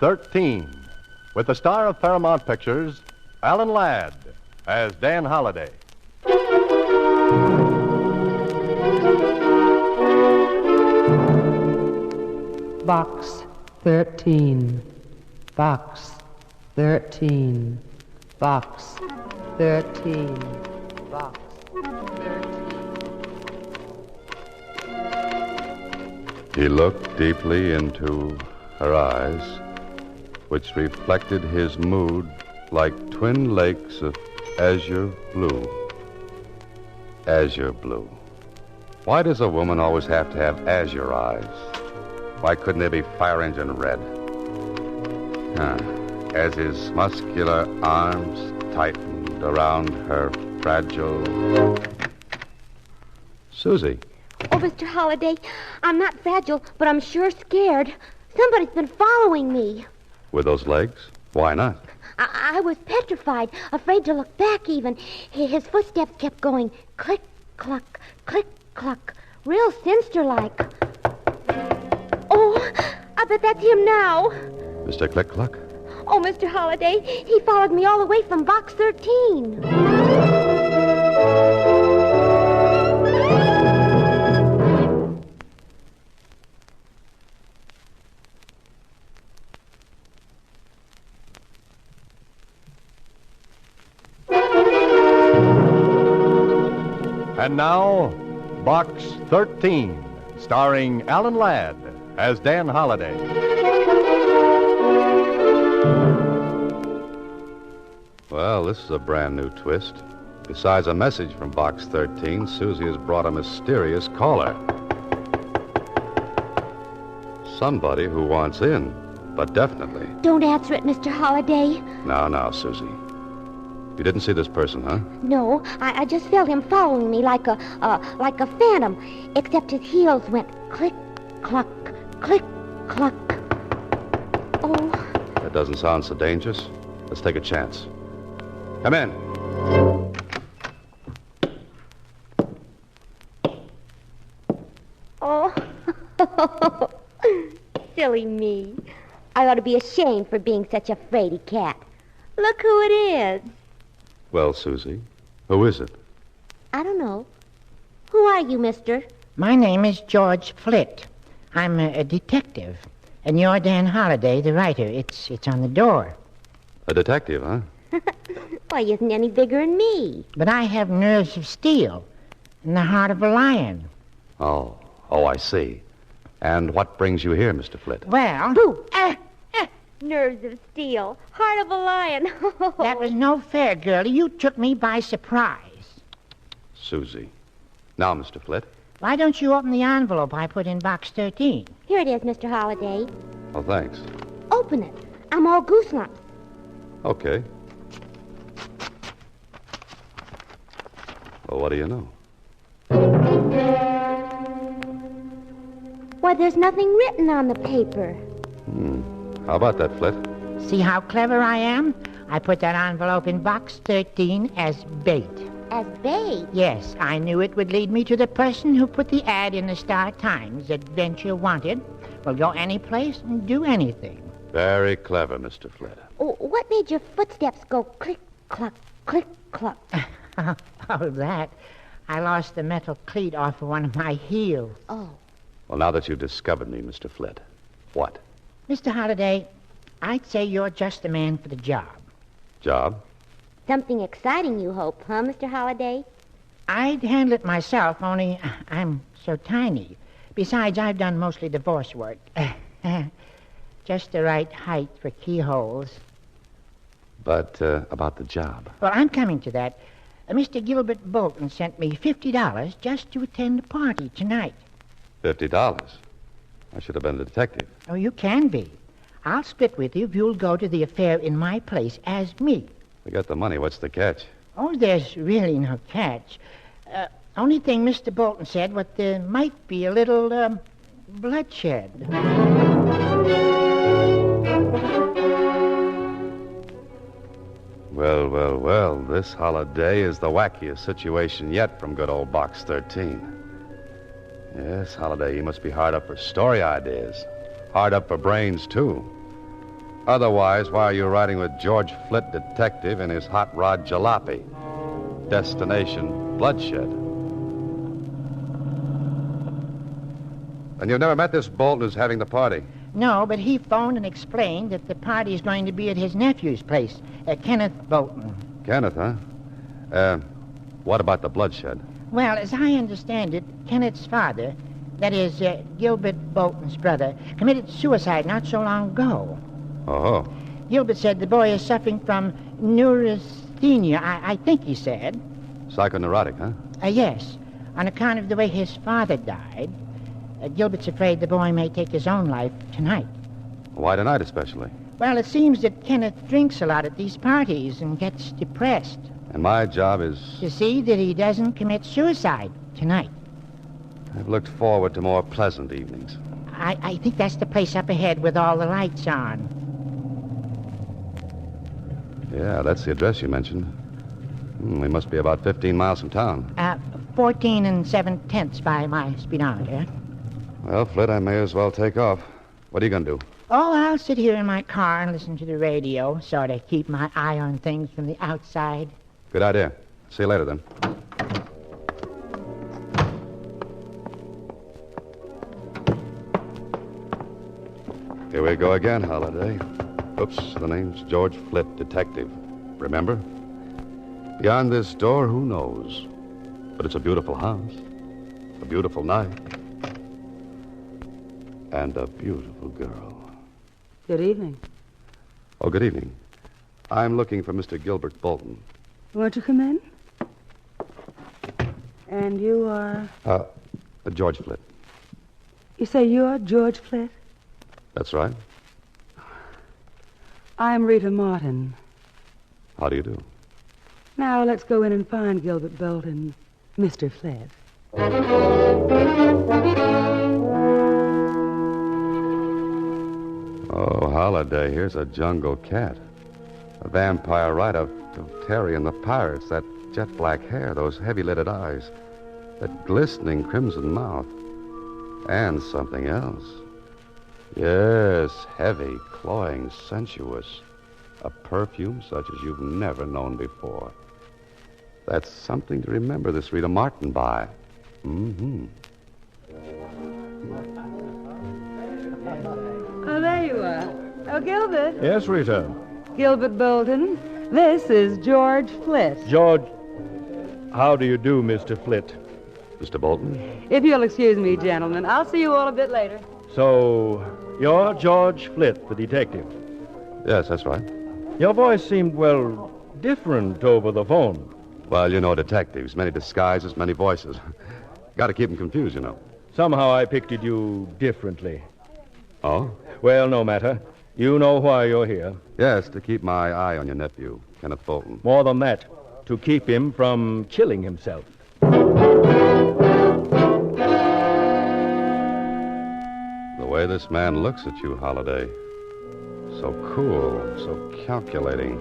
13, with the star of Paramount Pictures, Alan Ladd, as Dan Holliday. Box 13. Box 13. Box 13. Box 13. He looked deeply into her eyes, which reflected his mood like twin lakes of azure blue. Azure blue. Why does a woman always have to have azure eyes? Why couldn't they be fire engine red? As his muscular arms tightened around her fragile... Susie. Oh, Mr. Holliday, I'm not fragile, but I'm sure scared. Somebody's been following me. With those legs? Why not? I was petrified, afraid to look back even. His footsteps kept going click, cluck, click, cluck, real sinister-like. Oh, I bet that's him now. Mr. Click-Cluck? Oh, Mr. Holliday, he followed me all the way from Box 13. And now, Box 13, starring Alan Ladd as Dan Holliday. Well, this is a brand new twist. Besides a message from Box 13, Susie has brought a mysterious caller. Somebody who wants in, but definitely. Don't answer it, Mr. Holliday. Now, Susie. You didn't see this person, huh? No, I just felt him following me like a phantom, except his heels went click, cluck, click, cluck. Oh. That doesn't sound so dangerous. Let's take a chance. Come in. Oh. Silly me. I ought to be ashamed for being such a fraidy cat. Look who it is. Well, Susie, who is it? I don't know. Who are you, mister? My name is George Flitt. I'm a detective. And you're Dan Holliday, the writer. It's on the door. A detective, huh? Why, he isn't any bigger than me. But I have nerves of steel and the heart of a lion. Oh, I see. And what brings you here, Mr. Flitt? Well... Boo! Nerves of steel. Heart of a lion. That was no fair, girlie. You took me by surprise. Susie. Now, Mr. Flitt. Why don't you open the envelope I put in Box 13? Here it is, Mr. Holliday. Oh, thanks. Open it. I'm all gooselumps. Okay. Well, what do you know? Why, there's nothing written on the paper. How about that, Flitt? See how clever I am? I put that envelope in Box 13 as bait. As bait? Yes, I knew it would lead me to the person who put the ad in the Star-Times. Adventure wanted. Will go any place and do anything. Very clever, Mr. Flitt. Oh, what made your footsteps go click, cluck, click, cluck? Oh, that. I lost the metal cleat off of one of my heels. Oh. Well, now that you've discovered me, Mr. Flitt, what? Mr. Holliday, I'd say you're just the man for the job. Job? Something exciting, you hope, huh, Mr. Holliday? I'd handle it myself, only I'm so tiny. Besides, I've done mostly divorce work. Just the right height for keyholes. But about the job? Well, I'm coming to that. Mr. Gilbert Bolton sent me $50 just to attend the party tonight. $50? I should have been the detective. Oh, you can be. I'll split with you if you'll go to the affair in my place as me. We got the money. What's the catch? Oh, there's really no catch. Only thing Mr. Bolton said, what there might be a little, bloodshed. Well, this holiday is the wackiest situation yet from good old Box 13. Yes, Holiday, you must be hard up for story ideas. Hard up for brains, too. Otherwise, why are you riding with George Flitt, detective, in his hot rod jalopy? Destination bloodshed. And you've never met this Bolton who's having the party? No, but he phoned and explained that the party is going to be at his nephew's place, Kenneth Bolton. Kenneth, huh? What about the bloodshed? Well, as I understand it, Kenneth's father, that is, Gilbert Bolton's brother, committed suicide not so long ago. Oh. Gilbert said the boy is suffering from neurasthenia, I think he said. Psychoneurotic, huh? Yes, on account of the way his father died. Gilbert's afraid the boy may take his own life tonight. Why tonight, especially? Well, it seems that Kenneth drinks a lot at these parties and gets depressed. And my job is... To see that he doesn't commit suicide tonight. I've looked forward to more pleasant evenings. I think that's the place up ahead with all the lights on. Yeah, that's the address you mentioned. We must be about 15 miles from town. 14 7/10 by my speedometer. Well, Flitt, I may as well take off. What are you going to do? Oh, I'll sit here in my car and listen to the radio, sort of keep my eye on things from the outside. Good idea. See you later, then. Here we go again, Holiday. Oops, the name's George Flitt, detective. Remember? Beyond this door, who knows? But it's a beautiful house, a beautiful night, and a beautiful girl. Good evening. Oh, good evening. I'm looking for Mr. Gilbert Bolton. Won't you come in? And you are... George Flitt. You say you're George Flitt? That's right. I'm Rita Martin. How do you do? Now let's go in and find Gilbert Bolton, Mr. Flitt. Oh, Holiday, here's a jungle cat. A vampire right of Terry and the Pirates. That jet black hair, those heavy-lidded eyes, that glistening crimson mouth. And something else. Yes, heavy, cloying, sensuous. A perfume such as you've never known before. That's something to remember this Rita Martin by. Mm-hmm. Oh, there you are. Oh, Gilbert. Yes, Rita. Gilbert Bolton. This is George Flitt. George. How do you do, Mr. Flitt? Mr. Bolton? If you'll excuse me, gentlemen, I'll see you all a bit later. So, you're George Flitt, the detective. Yes, that's right. Your voice seemed, well, different over the phone. Well, you know detectives. Many disguises, many voices. Got to keep them confused, you know. Somehow I pictured you differently. Oh? Well, no matter. You know why you're here. Yes, to keep my eye on your nephew, Kenneth Bolton. More than that, to keep him from killing himself. The way this man looks at you, Holiday. So cool, so calculating.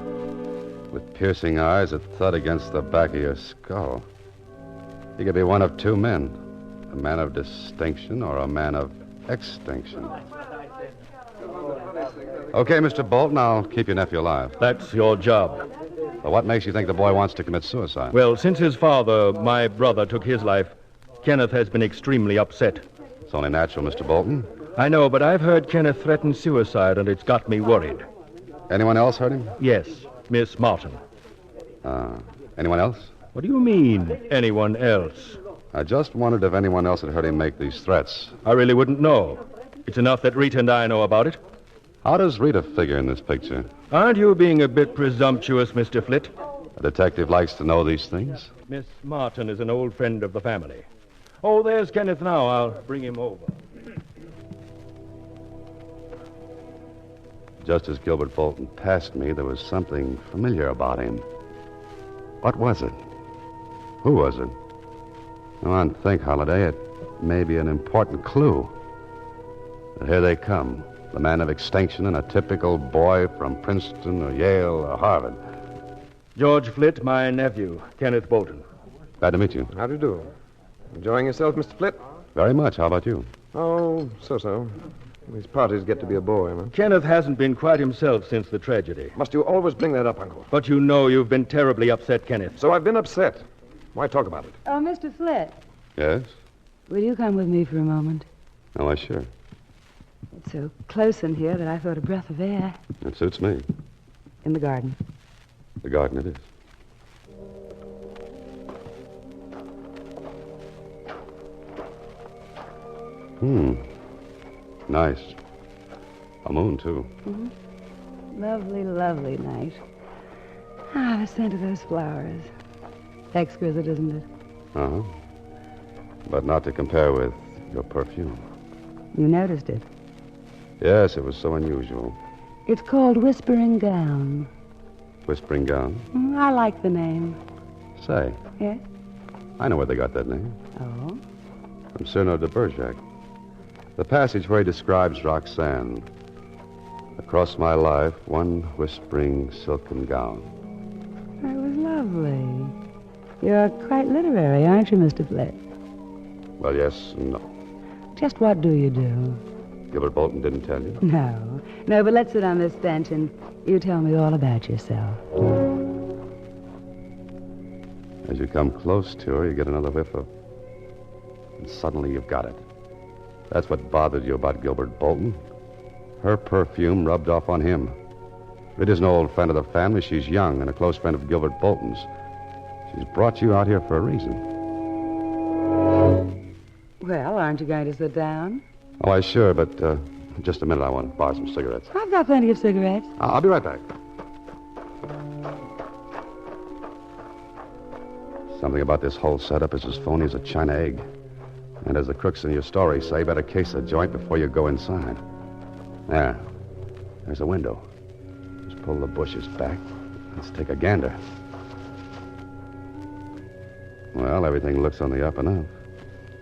With piercing eyes that thud against the back of your skull. He could be one of two men. A man of distinction or a man of extinction. Okay, Mr. Bolton, I'll keep your nephew alive. That's your job. But what makes you think the boy wants to commit suicide? Well, since his father, my brother, took his life, Kenneth has been extremely upset. It's only natural, Mr. Bolton. I know, but I've heard Kenneth threaten suicide, and it's got me worried. Anyone else hurt him? Yes, Miss Martin. Anyone else? What do you mean, anyone else? I just wondered if anyone else had heard him make these threats. I really wouldn't know. It's enough that Rita and I know about it. How does Rita figure in this picture? Aren't you being a bit presumptuous, Mr. Flitt? A detective likes to know these things. Miss Martin is an old friend of the family. Oh, there's Kenneth now. I'll bring him over. Just as Gilbert Bolton passed me, there was something familiar about him. What was it? Who was it? Come on, think, Holiday. It may be an important clue. But here they come. The man of extinction and a typical boy from Princeton or Yale or Harvard. George Flitt, my nephew, Kenneth Bolton. Glad to meet you. How do you do? Enjoying yourself, Mr. Flitt? Very much. How about you? Oh, so-so. These parties get to be a bore, man. Kenneth hasn't been quite himself since the tragedy. Must you always bring that up, Uncle? But you know you've been terribly upset, Kenneth. So I've been upset. Why talk about it? Oh, Mr. Flett, Yes? will you come with me for a moment? Oh, why, sure. It's so close in here that I thought a breath of air. It suits me. In the garden. The garden it is. Nice. A moon, too. Lovely, lovely night. Ah, the scent of those flowers. Exquisite, isn't it? Uh-huh. But not to compare with your perfume. You noticed it. Yes, it was so unusual. It's called Whispering Gown. Whispering Gown. I like the name. Say, Yes? I know where they got that name. Oh? From Cyrano de Bergerac. The passage where he describes Roxanne. Across my life, one whispering silken gown. That was lovely. You're quite literary, aren't you, Mr. Flett? Well, yes and no. Just what do you do? Gilbert Bolton didn't tell you? No. No, but let's sit on this bench and you tell me all about yourself. As you come close to her, you get another whiff of... And suddenly you've got it. That's what bothered you about Gilbert Bolton. Her perfume rubbed off on him. It is an old friend of the family. She's young and a close friend of Gilbert Bolton's. She's brought you out here for a reason. Well, aren't you going to sit down? Oh, I sure, but just a minute. I want to borrow some cigarettes. I've got plenty of cigarettes. I'll be right back. Something about this whole setup is as phony as a China egg. And as the crooks in your story say, better case a joint before you go inside. There. There's a window. Just pull the bushes back. Let's take a gander. Well, everything looks on the up and up.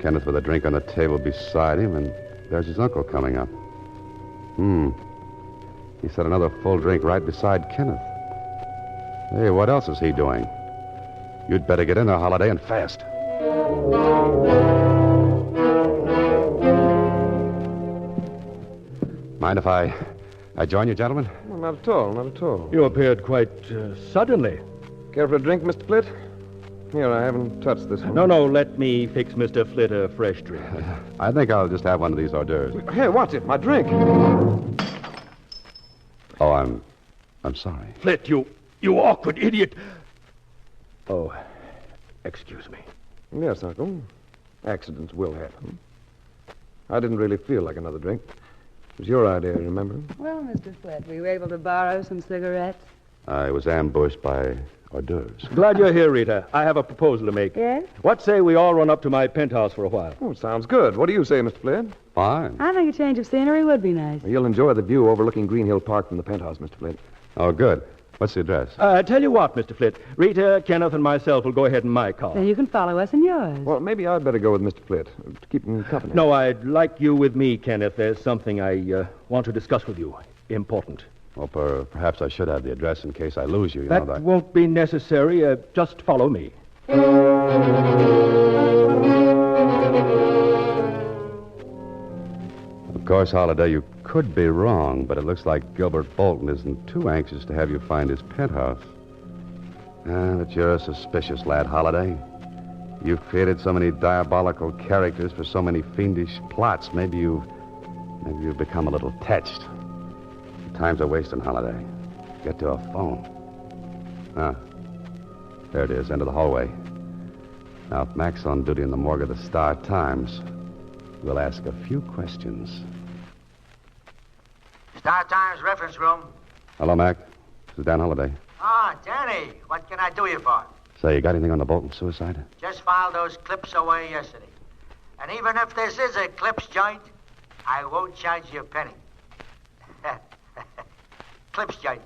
Kenneth with a drink on the table beside him, and there's his uncle coming up. He set another full drink right beside Kenneth. Hey, what else is he doing? You'd better get in there, Holiday, and fast. Mind if I join you, gentlemen? Well, not at all, not at all. You appeared quite suddenly. Care for a drink, Mr. Flett? Here, I haven't touched this one. No, let me fix Mr. Flett a fresh drink. I think I'll just have one of these hors d'oeuvres. Here, watch it, my drink. Oh, I'm sorry. Flett, you awkward idiot. Oh, excuse me. Yes, Uncle. Accidents will happen. I didn't really feel like another drink. It was your idea, remember? Well, Mr. Flett, were you able to borrow some cigarettes? I was ambushed by hors d'oeuvres. Glad you're here, Rita. I have a proposal to make. Yes? What say we all run up to my penthouse for a while? Oh, sounds good. What do you say, Mr. Flett? Fine. I think a change of scenery would be nice. You'll enjoy the view overlooking Green Hill Park from the penthouse, Mr. Flett. Oh, good. What's the address? Tell you what, Mr. Flett. Rita, Kenneth, and myself will go ahead in my car. Then you can follow us in yours. Well, maybe I'd better go with Mr. Flett to keep him company. No, I'd like you with me, Kenneth. There's something I want to discuss with you. Important. Well, perhaps I should have the address in case I lose you. That won't be necessary. Just follow me. Of course, Holiday, you could be wrong, but it looks like Gilbert Bolton isn't too anxious to have you find his penthouse. But you're a suspicious lad, Holiday. You've created so many diabolical characters for so many fiendish plots. Maybe you've become a little touched. Time's a wasting, Holiday. Get to a phone. There it is, end of the hallway. Now, if Mac's on duty in the morgue of the Star-Times, we'll ask a few questions. Star-Times reference room. Hello, Mac. This is Dan Holiday. Ah, Danny, what can I do you for? Say, you got anything on the Bolton suicide? Just filed those clips away yesterday. And even if this is a clips joint, I won't charge you a penny. Clips joint.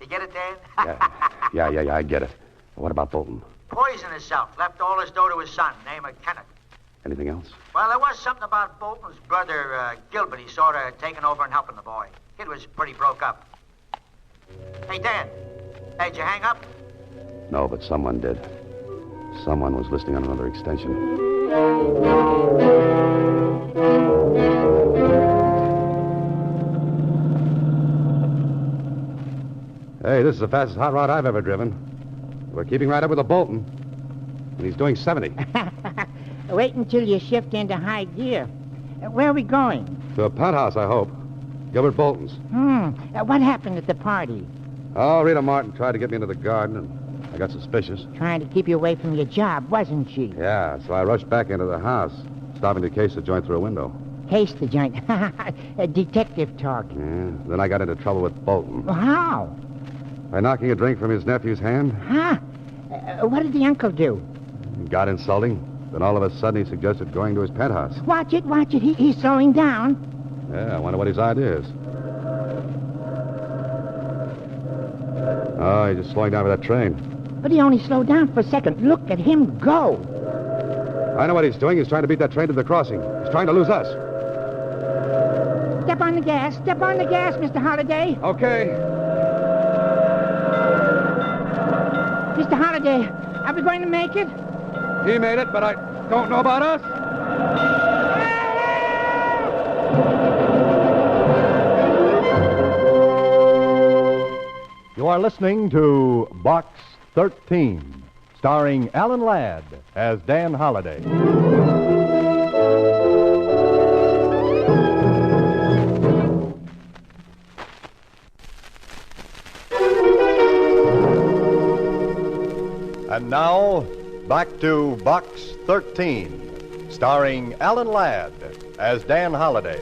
You get it, Dan? Yeah, I get it. What about Bolton? Poisoned himself. Left all his dough to his son, name of Kenneth. Anything else? Well, there was something about Bolton's brother, Gilbert. He sort of taking over and helping the boy. Kid was pretty broke up. Hey, Dan. Hey, did you hang up? No, but someone did. Someone was listening on another extension. Hey, this is the fastest hot rod I've ever driven. We're keeping right up with the Bolton. And he's doing 70. Wait until you shift into high gear. Where are we going? To a penthouse, I hope. Gilbert Bolton's. What happened at the party? Oh, Rita Martin tried to get me into the garden, and I got suspicious. Trying to keep you away from your job, wasn't she? Yeah, so I rushed back into the house, stopping to case the joint through a window. Case the joint. Detective talk. Yeah, then I got into trouble with Bolton. Well, how? By knocking a drink from his nephew's hand. Huh? What did the uncle do? He got insulting. Then all of a sudden he suggested going to his penthouse. Watch it. He's slowing down. Yeah, I wonder what his idea is. Oh, he's just slowing down for that train. But he only slowed down for a second. Look at him go. I know what he's doing. He's trying to beat that train to the crossing. He's trying to lose us. Step on the gas, Mr. Holliday. Okay. Mr. Holliday, are we going to make it? He made it, but I don't know about us. You are listening to Box 13, starring Alan Ladd as Dan Holliday. And now, back to Box 13, starring Alan Ladd as Dan Holliday.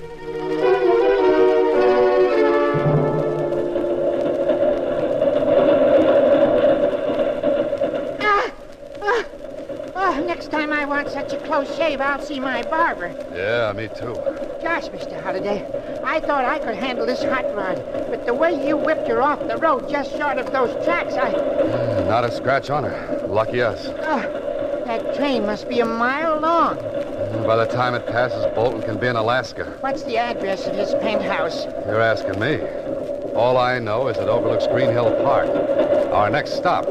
Next time I want such a close shave, I'll see my barber. Yeah, me too. Gosh, Mr. Holliday, I thought I could handle this hot rod, but the way you whipped her off the road just short of those tracks, Not a scratch on her. Lucky us. That train must be a mile long. By the time it passes, Bolton can be in Alaska. What's the address of his penthouse? You're asking me. All I know is it overlooks Green Hill Park. Our next stop.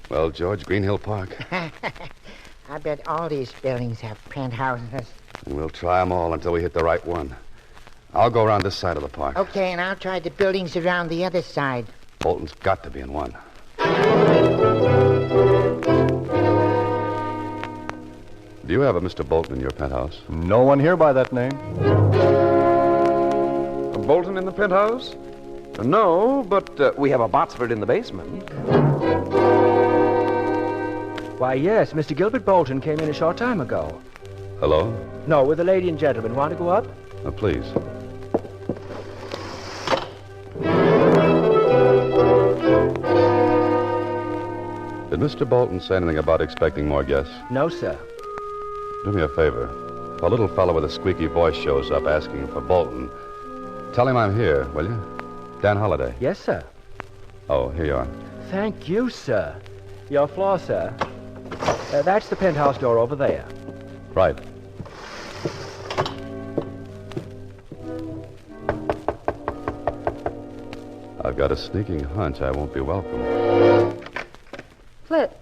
Well, George, Green Hill Park. I bet all these buildings have penthouses. We'll try them all until we hit the right one. I'll go around this side of the park. Okay, and I'll try the buildings around the other side. Bolton's got to be in one. Do you have a Mr. Bolton in your penthouse? No one here by that name. A Bolton in the penthouse? No, but we have a Botsford in the basement. Why, yes, Mr. Gilbert Bolton came in a short time ago. Hello? No, with a lady and gentleman. Want to go up? Please. Did Mr. Bolton say anything about expecting more guests? No, sir. Do me a favor. If a little fellow with a squeaky voice shows up asking for Bolton, tell him I'm here, will you? Dan Holliday. Yes, sir. Oh, here you are. Thank you, sir. Your floor, sir. That's the penthouse door over there. Right. I've got a sneaking hunch I won't be welcome. Flip,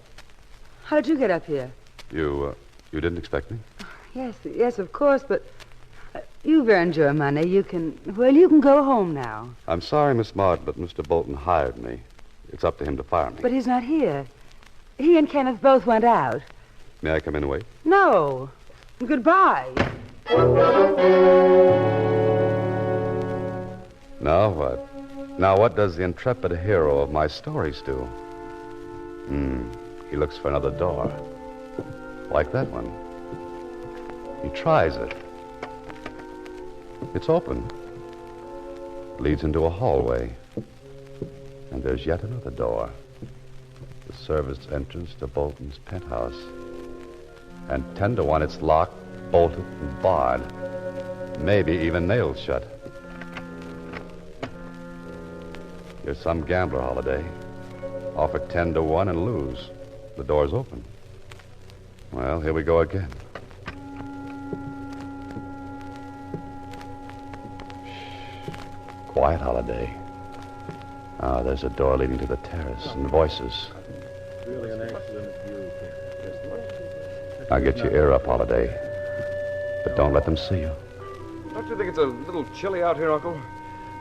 how did you get up here? You didn't expect me? Yes, of course, but you've earned your money. You can go home now. I'm sorry, Miss Martin, but Mr. Bolton hired me. It's up to him to fire me. But he's not here. He and Kenneth both went out. May I come in and wait? No. Goodbye. Now what? Now what does the intrepid hero of my stories do? He looks for another door. Like that one. He tries it. It's open. Leads into a hallway. And there's yet another door. The service entrance to Bolton's penthouse. And 10 to 1, it's locked, bolted, and barred. Maybe even nailed shut. You're some gambler, Holliday. Offer 10 to 1 and lose. The door's open. Well, here we go again. Shh. Quiet, Holliday. Ah, there's a door leading to the terrace and voices. Now get your ear up, Holiday. But don't let them see you. Don't you think it's a little chilly out here, Uncle?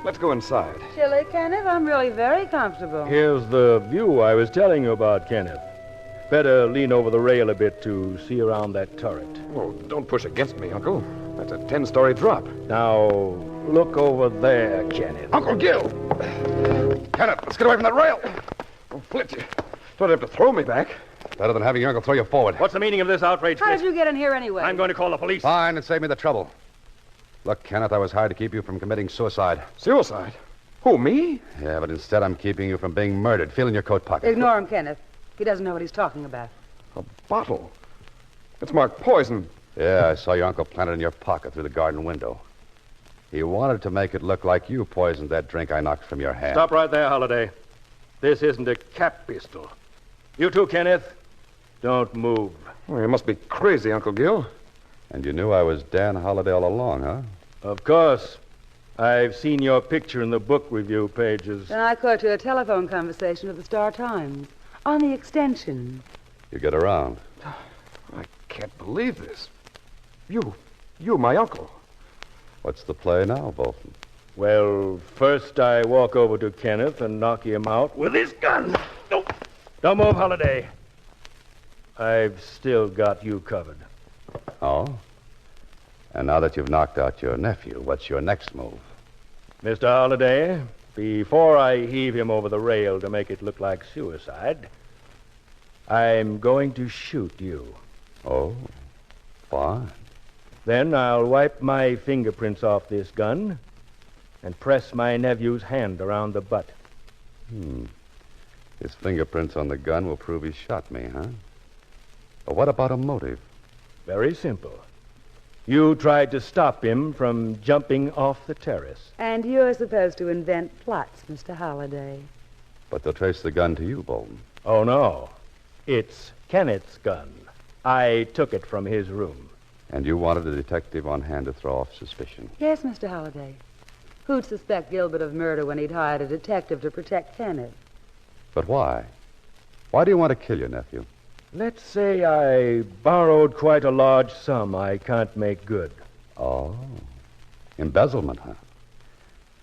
Let's go inside. Chilly, Kenneth? I'm really very comfortable. Here's the view I was telling you about, Kenneth. Better lean over the rail a bit to see around that turret. Oh, don't push against me, Uncle. That's a 10-story drop. Now, look over there, Kenneth. Uncle Gil! Kenneth, let's get away from that rail. Oh, Flint, you don't have to throw me back. Better than having your uncle throw you forward. What's the meaning of this outrage, How Flint? did you get in here anyway? I'm going to call the police. Fine, and save me the trouble. Look, Kenneth, I was hired to keep you from committing suicide. Suicide? Who, me? Yeah, but instead I'm keeping you from being murdered. Feel in your coat pocket. Ignore him, Kenneth. He doesn't know what he's talking about. A bottle. It's marked poison. Yeah, I saw your uncle plant it in your pocket through the garden window. He wanted to make it look like you poisoned that drink I knocked from your hand. Stop right there, Holiday. This isn't a cap pistol. You too, Kenneth. Don't move. Oh, you must be crazy, Uncle Gil. And you knew I was Dan Holiday all along, huh? Of course. I've seen your picture in the book review pages. Then I caught you a telephone conversation with the Star Times on the extension. You get around. I can't believe this. You, my uncle. What's the play now, Bolton? Well, first I walk over to Kenneth and knock him out with his gun. No, don't move, Holiday. I've still got you covered. Oh? And now that you've knocked out your nephew, what's your next move? Mr. Holiday, before I heave him over the rail to make it look like suicide, I'm going to shoot you. Oh, fine. Then I'll wipe my fingerprints off this gun and press my nephew's hand around the butt. His fingerprints on the gun will prove he shot me, huh? But what about a motive? Very simple. You tried to stop him from jumping off the terrace. And you're supposed to invent plots, Mr. Holliday. But they'll trace the gun to you, Bolton. Oh, no. It's Kenneth's gun. I took it from his room. And you wanted a detective on hand to throw off suspicion. Yes, Mr. Holliday. Who'd suspect Gilbert of murder when he'd hired a detective to protect Kenneth? But why? Why do you want to kill your nephew? Let's say I borrowed quite a large sum I can't make good. Oh, embezzlement, huh?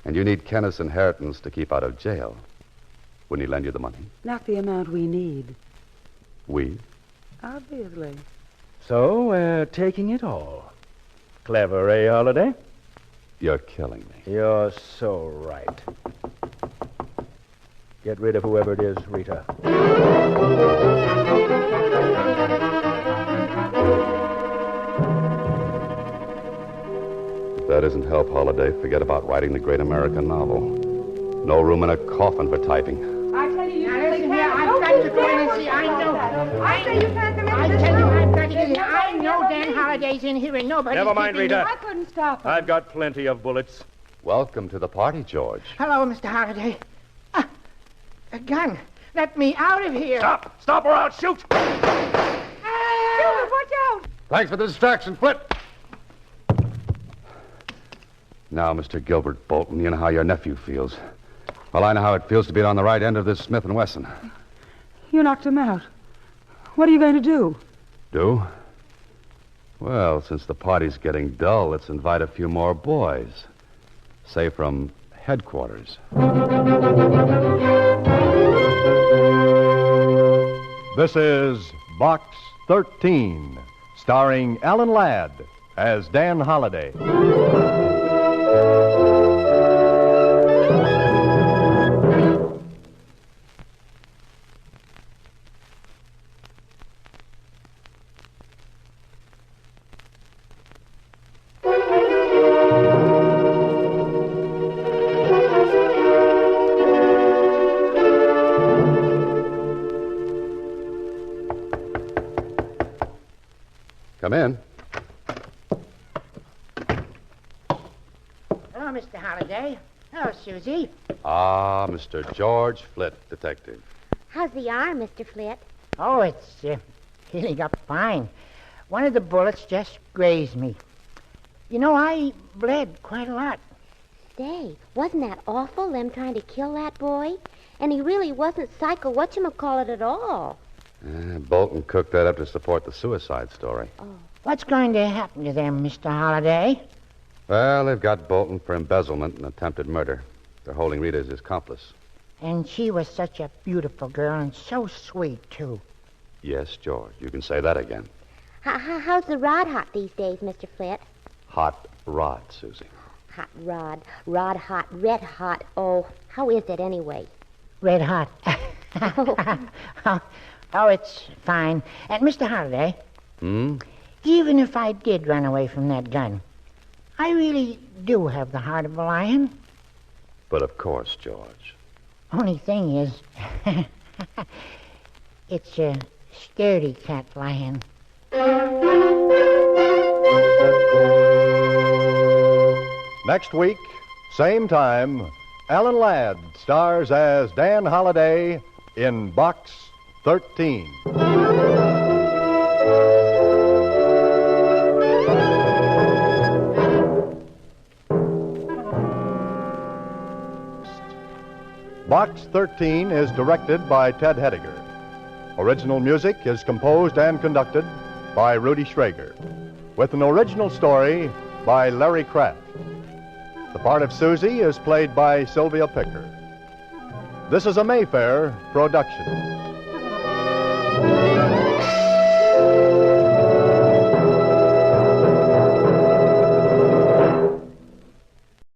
And you need Kenneth's inheritance to keep out of jail. Wouldn't he lend you the money? Not the amount we need. We? Obviously. So we're taking it all. Clever, eh, Holiday? You're killing me. You're so right. Get rid of whoever it is, Rita. If that isn't help, Holiday, forget about writing the great American novel. No room in a coffin for typing. I tell you, Now listen here, I've got to go in and see. I know. I say you can't come I into this tell you, room. I've got to get in. I know Dan Holliday's in here and nobody's Never mind, keeping Rita. I couldn't stop him. I've got plenty of bullets. Welcome to the party, George. Hello, Mr. Holliday. A gun. Let me out of here. Stop! Stop or I'll shoot! Gilbert, watch out! Thanks for the distraction, Flint. Now, Mr. Gilbert Bolton, you know how your nephew feels. Well, I know how it feels to be on the right end of this Smith & Wesson. You knocked him out. What are you going to do? Do? Well, since the party's getting dull, let's invite a few more boys. Say from headquarters. This is Box 13, starring Alan Ladd as Dan Holliday. Come in. Hello, Mr. Holliday. Hello, Susie. Ah, Mr. George Flint, detective. How's the arm, Mr. Flit? Oh, it's healing up fine. One of the bullets just grazed me. You know, I bled quite a lot. Say, wasn't that awful, them trying to kill that boy? And he really wasn't psycho whatchamacallit at all. Bolton cooked that up to support the suicide story. What's going to happen to them, Mr. Holliday? Well, they've got Bolton for embezzlement and attempted murder. They're holding Rita as his accomplice. And she was such a beautiful girl and so sweet, too. Yes, George, you can say that again. How's the rod hot these days, Mr. Flint? Hot rod, Susie. Hot rod. Rod hot. Red hot. Oh, how is it anyway? Red hot. Oh, it's fine. And Mr. Holliday, even if I did run away from that gun, I really do have the heart of a lion. But of course, George. Only thing is, it's a scaredy cat lion. Next week, same time, Alan Ladd stars as Dan Holliday in Box 13. Box 13 is directed by Ted Hediger. Original music is composed and conducted by Rudy Schrager, with an original story by Larry Kraft. The part of Susie is played by Sylvia Picker. This is a Mayfair production.